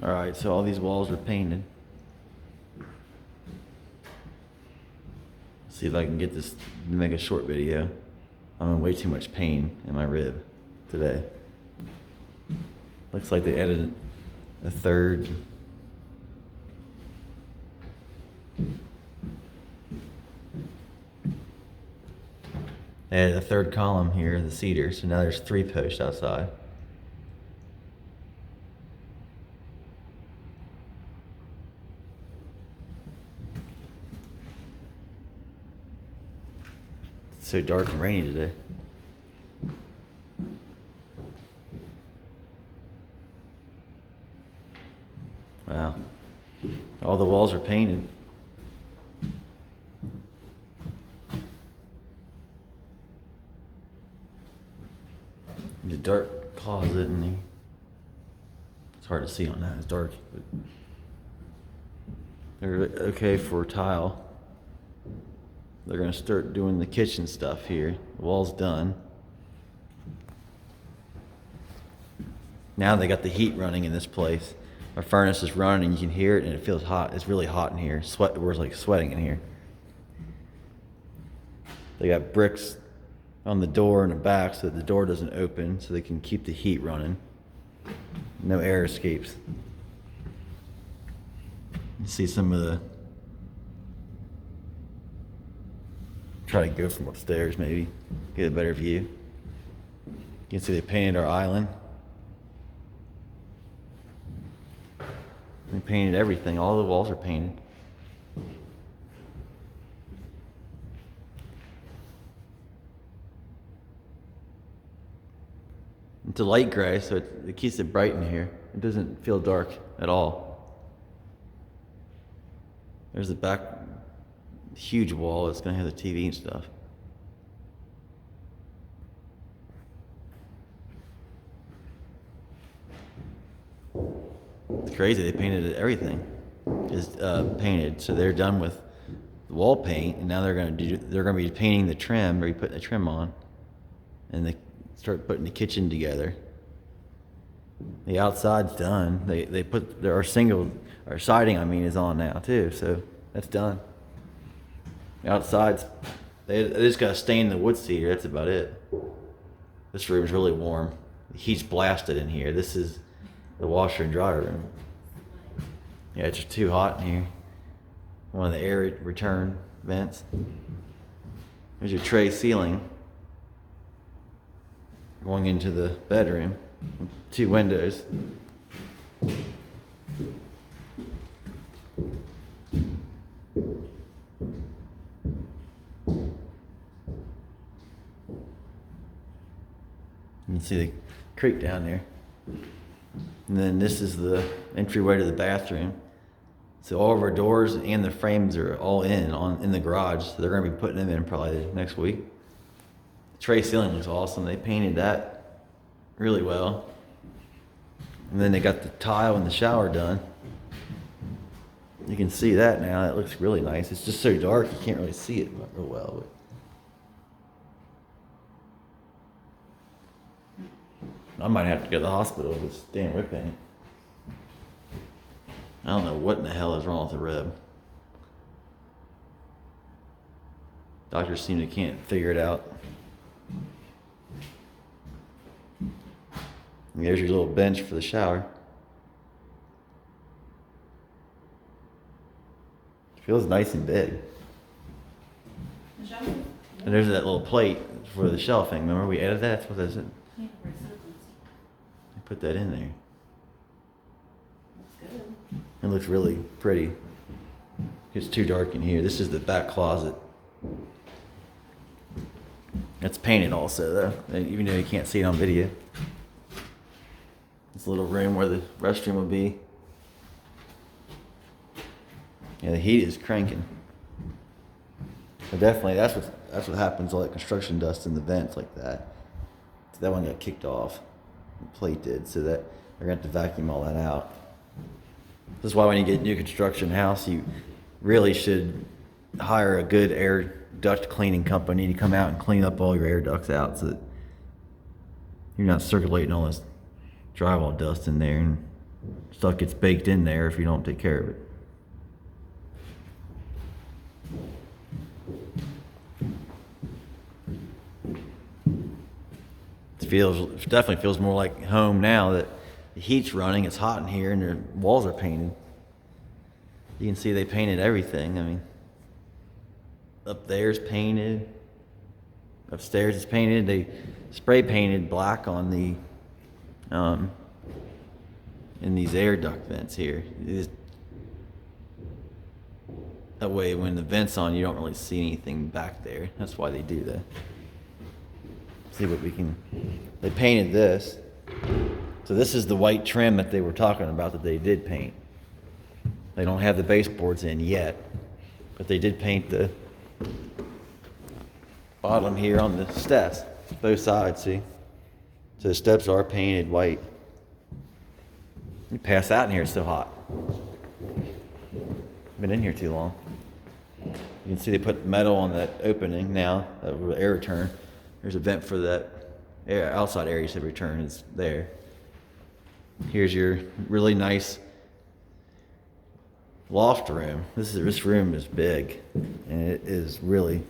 Alright, so all these walls are painted. See if I can get this to make a short video. I'm in way too much pain in my rib today. Looks like they added a third. They added a third column here, the cedar, so now there's 3 posts outside. It's so dark and rainy today. Wow. All the walls are painted. The dark closet in the... It's hard to see on that, it's dark. But they're okay for tile. They're gonna start doing the kitchen stuff here. The wall's done. Now they got the heat running in this place. Our furnace is running, you can hear it, and it feels hot. It's really hot in here. We're like sweating in here. They got bricks on the door in the back so that the door doesn't open, so they can keep the heat running. No air escapes. You see some of the... Try to go from upstairs maybe, get a better view. You can see they painted our island. They painted everything, all the walls are painted. It's a light gray, so it keeps it bright in here. It doesn't feel dark at all. There's the back huge wall that's gonna have the TV and stuff. It's crazy, they painted everything. Is painted, so they're done with the wall paint, and now they're gonna be painting the trim, or putting the trim on, and they start putting the kitchen together. The outside's done. They put our siding, I mean, is on now too, so that's done. The outside's, they just gotta stain the wood cedar, that's about it. This room's really warm. The heat's blasted in here. This is the washer and dryer room. Yeah, it's just too hot in here. One of the air return vents. There's your tray ceiling going into the bedroom. 2 windows. You can see the creek down there. And then this is the entryway to the bathroom. So all of our doors and the frames are all in the garage. So they're gonna be putting them in probably next week. The tray ceiling looks awesome. They painted that really well. And then they got the tile in the shower done. You can see that now. It looks really nice. It's just so dark you can't really see it real well. But I might have to go to the hospital with this damn rib paint. I don't know what in the hell is wrong with the rib. Doctors seem to can't figure it out. And there's your little bench for the shower. It feels nice and big. And there's that little plate for the shelving. Remember we added that? That's what that is. Put that in there. That's good. It looks really pretty. It's too dark in here. This is the back closet. It's painted also though, even though you can't see it on video. This little room where the restroom would be. Yeah, the heat is cranking. But definitely, that's what happens. All that construction dust in the vents like that. So that one got kicked off. The plate did, so that they're gonna have to vacuum all that out. This is why when you get a new construction house, you really should hire a good air duct cleaning company to come out and clean up all your air ducts out, so that you're not circulating all this drywall dust in there and Stuff gets baked in there if you don't take care of it. It definitely feels more like home now that the heat's running. It's hot in here, and the walls are painted. You can see they painted everything. I mean, up there's painted. Upstairs is painted. They spray painted black on the in these air duct vents here. That way, when the vent's on, you don't really see anything back there. That's why they do that. See what we can. They painted this. So this is the white trim that they were talking about that they did paint. They don't have the baseboards in yet, but they did paint the bottom here on the steps, both sides, see? So the steps are painted white. You pass out in here, it's so hot. Been in here too long. You can see they put metal on that opening now, that air return. There's a vent for that air, outside area to return is there. Here's your really nice loft room. This room is big, and it is really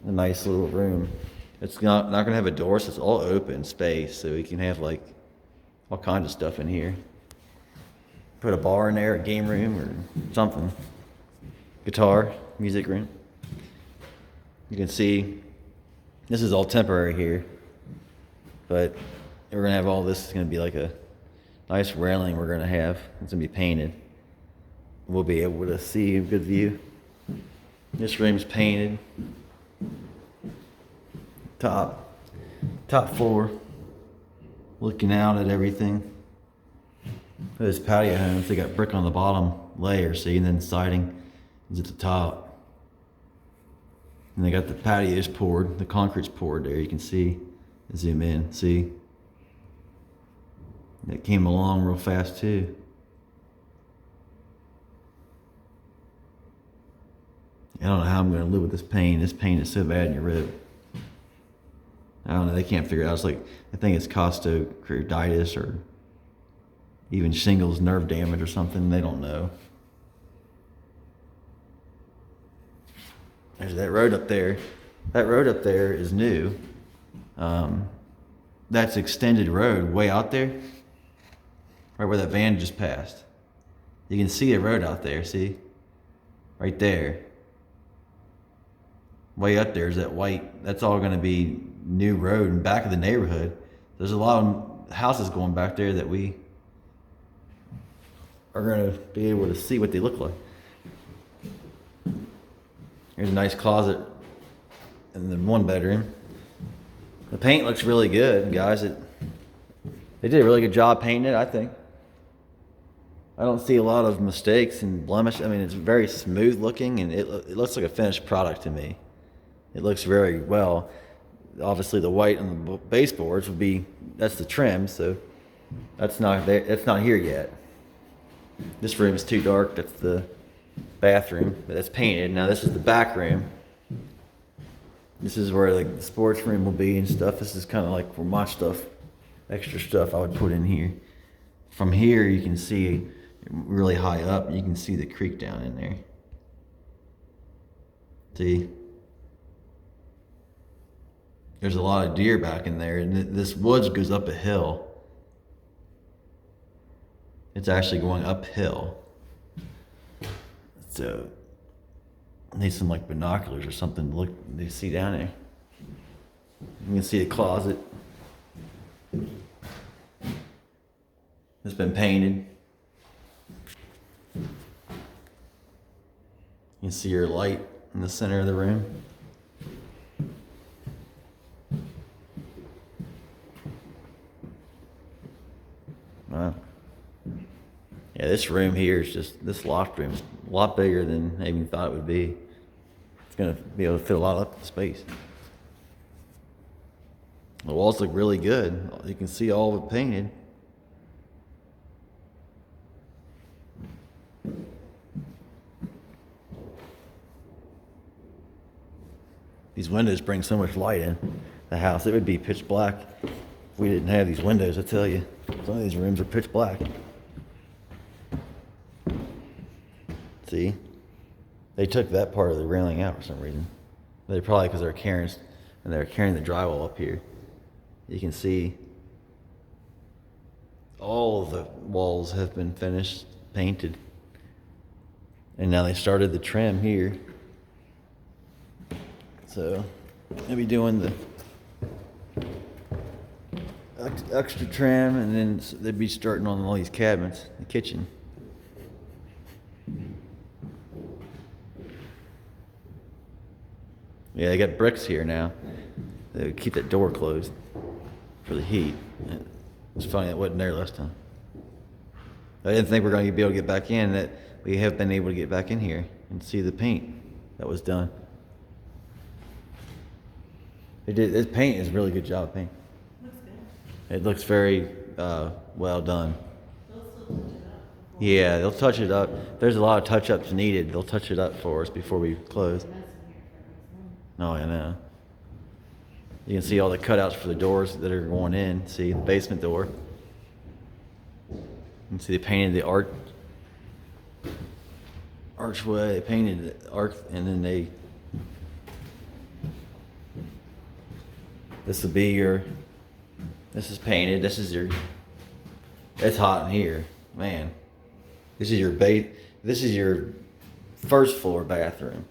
a nice little room. It's not gonna have a door, so it's all open space, so you can have like all kinds of stuff in here. Put a bar in there, a game room or something. Guitar, music room. You can see this is all temporary here, but we're gonna have all this. It's gonna be like a nice railing we're gonna have. It's gonna be painted. We'll be able to see a good view. This room's painted. Top floor. Looking out at everything. Those patio homes, they got brick on the bottom layer, see, and then siding is at the top. And they got the patios poured, the concrete's poured there. You can see, zoom in, see. It came along real fast too. I don't know how I'm gonna live with this pain. This pain is so bad in your rib. I don't know, they can't figure it out. It's like, I think it's costochondritis or even shingles nerve damage or something. They don't know. There's that road up there. That road up there is new. That's extended road way out there, right where that van just passed. You can see a road out there, see? Right there. Way up there is that white, that's all gonna be new road in back of the neighborhood. There's a lot of houses going back there that we are gonna be able to see what they look like. Here's a nice closet in the one bedroom. The paint looks really good, guys. They did a really good job painting it, I think. I don't see a lot of mistakes and blemish. I mean, it's very smooth looking, and it looks like a finished product to me. It looks very well. Obviously, the white on the baseboards would be, that's the trim, so that's not there. That's not here yet. This room is too dark. That's the bathroom, but that's painted. Now this is the back room. This is where like the sports room will be and stuff. This is kind of like for my stuff, extra stuff I would put in here. From here you can see really high up, you can see the creek down in there. See? There's a lot of deer back in there, and this woods goes up a hill. It's actually going uphill. So I need some like binoculars or something to look, to see down there. You can see a closet. It's been painted. You can see your light in the center of the room. Wow. Yeah, this room here is just, this loft room is a lot bigger than I even thought it would be. It's gonna be able to fit a lot of space. The walls look really good. You can see all of it painted. These windows bring so much light in the house. It would be pitch black if we didn't have these windows, I tell you. Some of these rooms are pitch black. See, they took that part of the railing out for some reason. They probably because they're carrying the drywall up here. You can see all of the walls have been finished, painted, and now they started the trim here. So they'll be doing the extra trim, and then they'll be starting on all these cabinets, the kitchen. Yeah, they got bricks here now. They keep that door closed for the heat. It's funny, it wasn't there last time. I didn't think we were going to be able to get back in. That we have been able to get back in here and see the paint that was done. They did. This paint is a really good job of paint. Looks good. It looks very well done. Yeah, they'll touch it up. There's a lot of touch-ups needed. They'll touch it up for us before we close. Oh, I know. You can see all the cutouts for the doors that are going in. See the basement door. You can see they painted the archway. They painted the arch, and then this will be your. This is painted. This is your. It's hot in here, man. This is your This is your first floor bathroom.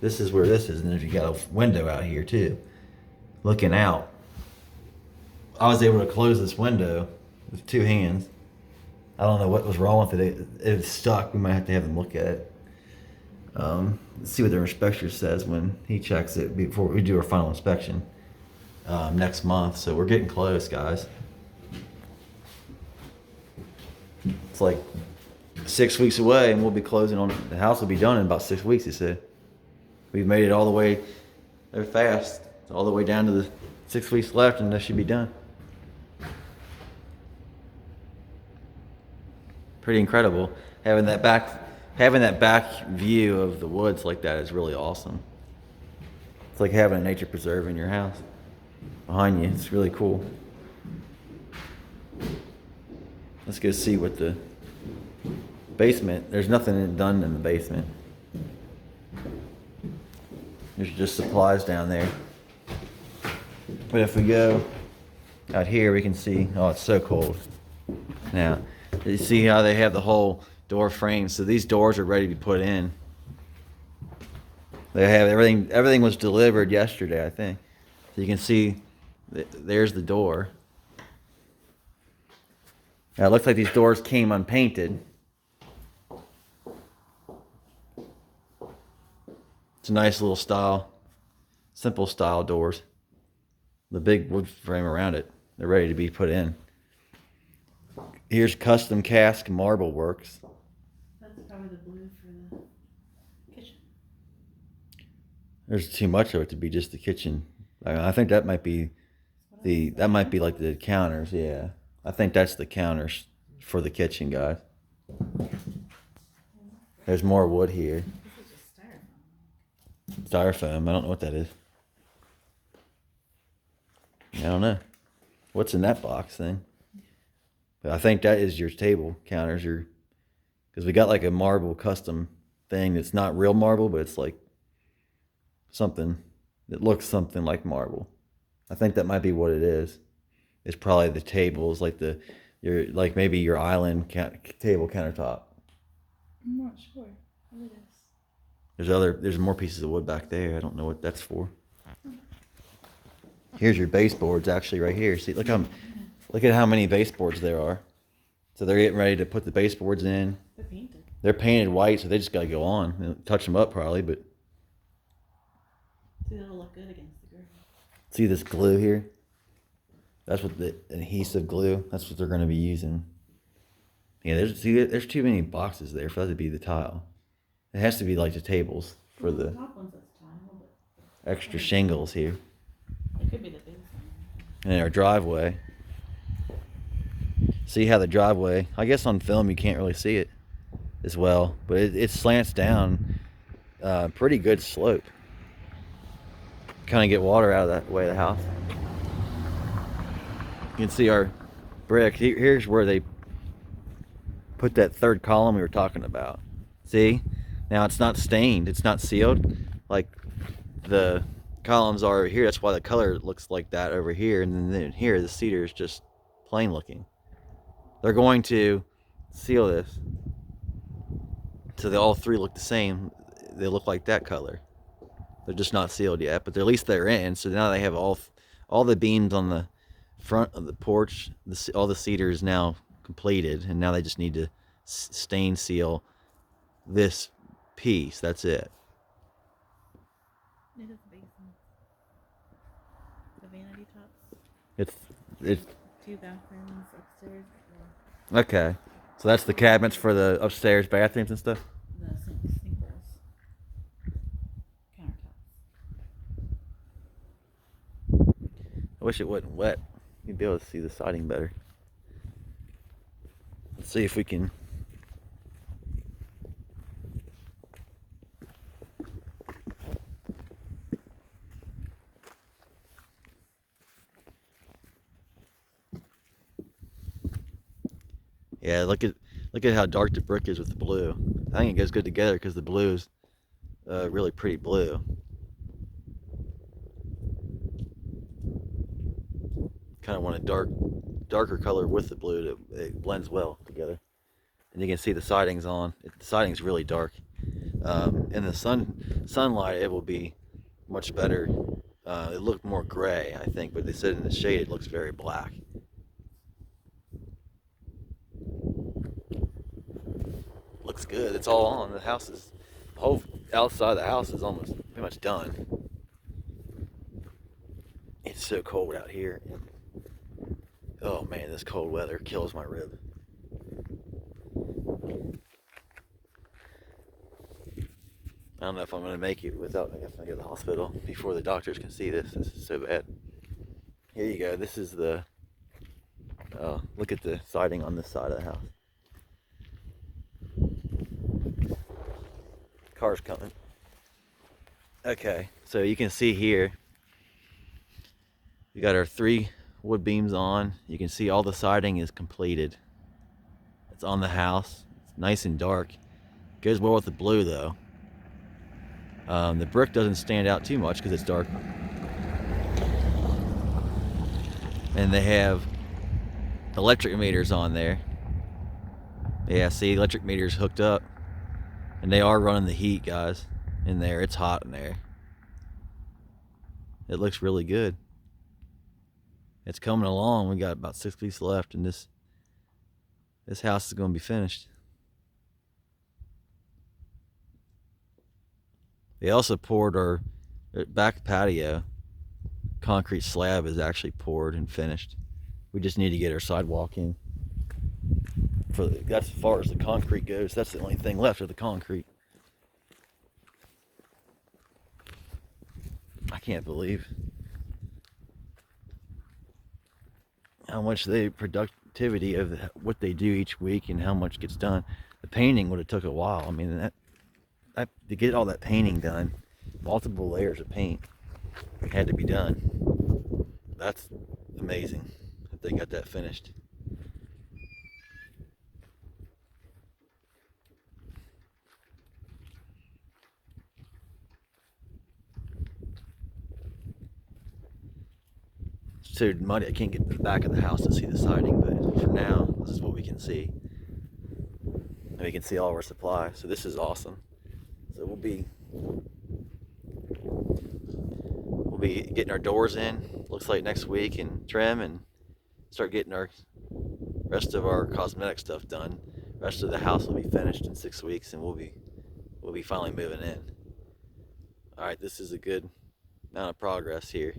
This is where this is, and then you got a window out here too, looking out. I was able to close this window with two hands. I don't know what was wrong with it. It's stuck. We might have to have them look at it. Let's see what their inspector says when he checks it before we do our final inspection next month. So we're getting close, guys. It's like 6 weeks away, and we'll be closing on the house. Will be done in about 6 weeks. He said. We've made it all the way there fast, all the way down to the 6 weeks left, and that should be done. Pretty incredible. Having that back view of the woods like that is really awesome. It's like having a nature preserve in your house behind you. It's really cool. Let's go see what the basement. There's nothing done in the basement. There's just supplies down there. But if we go out here, we can see, oh, it's so cold. Now, you see how they have the whole door frame. So these doors are ready to be put in. They have everything was delivered yesterday, I think. So you can see, there's the door. Now it looks like these doors came unpainted. It's a nice little style, simple style doors. The big wood frame around it, they're ready to be put in. Here's custom cast marble works. That's probably the blue for the kitchen. There's too much of it to be just the kitchen. I think that might be like the counters. Yeah, I think that's the counters for the kitchen, guys. There's more wood here. This is just styrofoam. Styrofoam. I don't know what that is. I don't know. What's in that box thing? But I think that is your table counters. Because we got like a marble custom thing that's not real marble, but it's like something that looks something like marble. I think that might be what it is. It's probably the tables, like maybe your island table countertop. I'm not sure what it is. There's more pieces of wood back there. I don't know what that's for. Here's your baseboards actually right here. See, look at how many baseboards there are. So they're getting ready to put the baseboards in. They're painted. They're painted white, so they just got to go on. They'll touch them up probably, but See, that'll look good against the gray. see this glue here? That's what the adhesive glue. That's what they're going to be using. Yeah, there's too many boxes there for that to be the tile. It has to be like the tables for the top one's that's tile, but extra shingles here. it could be the base one. And our driveway. See how the driveway, I guess on film you can't really see it as well, but it slants down pretty good slope. Kind of get water out of that way of the house. You can see our brick. Here's where they put that third column we were talking about. See? Now it's not stained, it's not sealed like the columns are over here. That's why the color looks like that over here, and then here the cedar is just plain looking. They're going to seal this so they all three look the same. They look like that color. They're just not sealed yet, but at least they're in. So now they have all the beams on the front of the porch. All the cedar is now completed, and now they just need to stain seal this piece. That's it. It is basement. The vanity tops. It's 2 bathrooms upstairs. okay. So that's the cabinets for the upstairs bathrooms and stuff. The sink bowls. Countertops. I wish it wasn't wet. You'd be able to see the siding better. Let's see if we can. Yeah, look at how dark the brick is with the blue. I think it goes good together because the blue is really pretty blue. Kind of want a darker color with the blue to it blends well together. And you can see the siding's on. The siding's really dark. In the sunlight, it will be much better. It looked more gray, I think, but they said in the shade it looks very black. Looks good. It's all on. The whole outside of the house is almost pretty much done. It's so cold out here. Oh man, this cold weather kills my rib. I don't know if I'm gonna make it without if I go to the hospital before the doctors can see this. This is so bad. Here you go. This is the. Look at the siding on this side of the house. Car's coming. Okay, so you can see here. We got our 3 wood beams on. You can see all the siding is completed. It's on the house. It's nice and dark. Goes well with the blue though. The brick doesn't stand out too much because it's dark. And they have electric meters on there. Yeah, see, electric meters hooked up. And they are running the heat, guys, in there. It's hot in there. It looks really good. It's coming along. We got about 6 weeks left, and this house is going to be finished. They also poured our back patio. Concrete slab is actually poured and finished. We just need to get our sidewalk in. That's as far as the concrete goes. That's the only thing left of the concrete. I can't believe how much the productivity of what they do each week and how much gets done. The painting would have took a while. I mean, that to get all that painting done, multiple layers of paint had to be done. That's amazing that they got that finished. It's too muddy. I can't get to the back of the house to see the siding, but for now, this is what we can see. And we can see all of our supply. So this is awesome. So we'll be getting our doors in. Looks like next week, and trim and start getting our rest of our cosmetic stuff done. Rest of the house will be finished in 6 weeks, and we'll be finally moving in. All right, this is a good amount of progress here.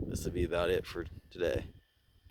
This will be about it for today.